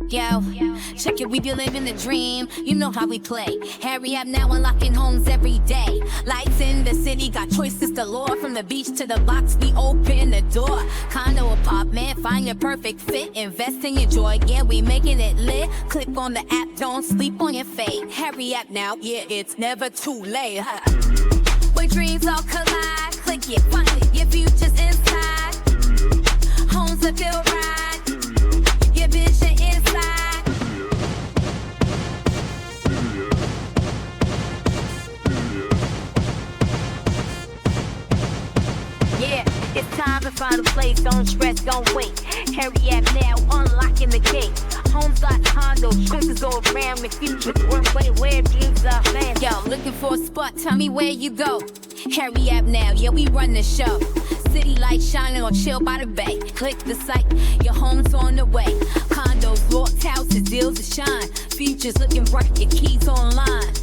Yo, check it, we be living the dream. You know how we play. Hurry up now, unlocking homes every day. Lights in the city, got choices galore. From the beach to the box, we open the door. Condo, apartment, find your perfect fit. Invest in your joy, yeah, we making it lit. Click on the app, don't sleep on your fate. Hurry up now, yeah, it's never too late. Where dreams all collide, click it, find it, your future's inside. Homes that feel right, your vision inside. Yeah, it's time to find a place, don't stress, don't wait. Hurry up now, unlocking the gate. Homes like condos, choices all around the future. Work where dreams are found. Yo, looking for a spot, tell me where you go. Hurry up now, yeah, we run the show. City lights shining or chill by the bay. Click the site, your home's on the way. Condos, loft houses, deals to shine. Futures looking bright, your keys online.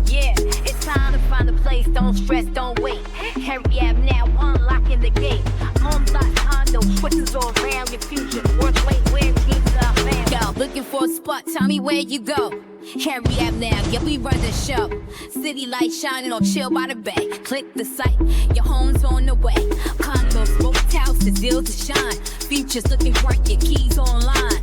Yeah, it's time to find a place, don't stress, don't wait. Hurry up now, unlocking the gate. Homes like condos, choices all around your future. Work where dreams are found. Yo, looking for a spot, tell me where you go. Hurry up now, yeah, we run the show. City lights shining or chill by the bay. Click the site, your home's on the way. Condos, loft houses, deals to shine. Futures looking bright, your keys online.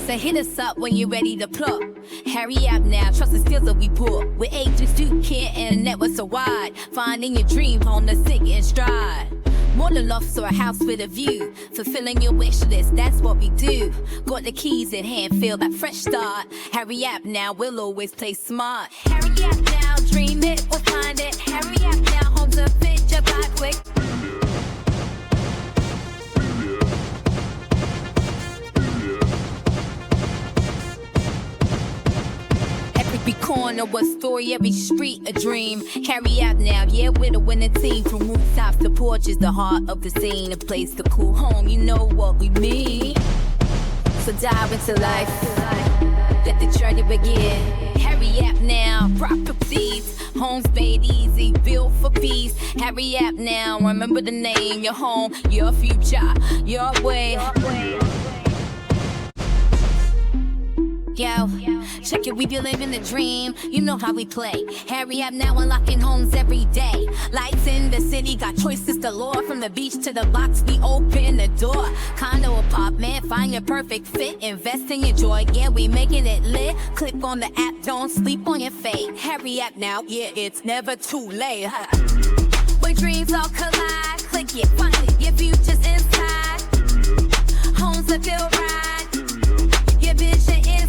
So hit us up when you're ready to plug. Hurry up now, trust the skills that we pull. With agents do care and the network so wide. Finding your dream home to sink in stride. More than lofts or a house with a view. Fulfilling your wish list, that's what we do. Got the keys in hand, feel that fresh start. Hurry up now, we'll always play smart. Hurry up now, dream it, we'll find it. Hurry up now, homes are fit, just buy quick. Every corner a story, every street a dream. Hurry up now, yeah, we're the winning team. From rooftops to porches, the heart of the scene. A place to call home, you know what we mean. So dive into life, let the journey begin. Hurry up now, properties, homes made easy, built for peace. Hurry up now, remember the name, your home, your future, your way. Yo, check it, we be living the dream. You know how we play. Hurry up now, unlocking homes every day. Lights in the city, got choices galore. From the beach to the box, we open the door. Condo, apartment, find your perfect fit. Invest in your joy, yeah, we making it lit. Click on the app, don't sleep on your fate. Hurry up now, yeah, it's never too late. Where dreams all collide, click it, find it, your future's inside. Homes that feel right, your vision inside.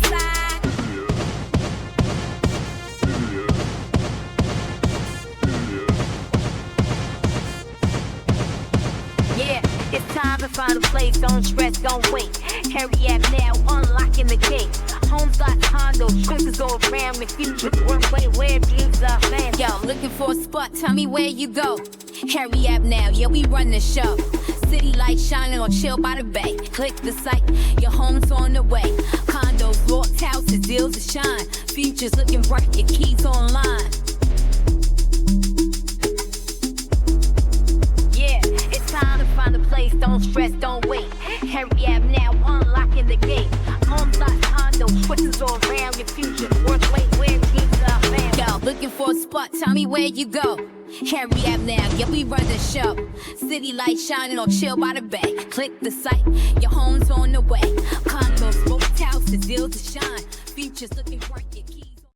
Yeah, it's time to find a place, don't stress, don't wait. Hurry up now, unlocking the gate. Homes like condos, choices all around the future. Work where dreams are found. Yo, looking for a spot, tell me where you go. Hurry up now, yeah, we run the show. City lights shining or chill by the bay. Click the site, your home's on the way. Condos, loft houses, deals to shine. Futures looking bright, your keys online. Yeah, it's time to find a place, don't stress, don't wait. Hurry up now, unlocking the gate. Homes like condos, choices all around your future. Work where dreams are found. Yo, looking for a spot, tell me where you go. Hurry up now, yeah, we run the show. City lights shining or chill by the bay. Click the site, your home's on the way. Condos, loft houses, deals to shine. Futures looking bright, your keys.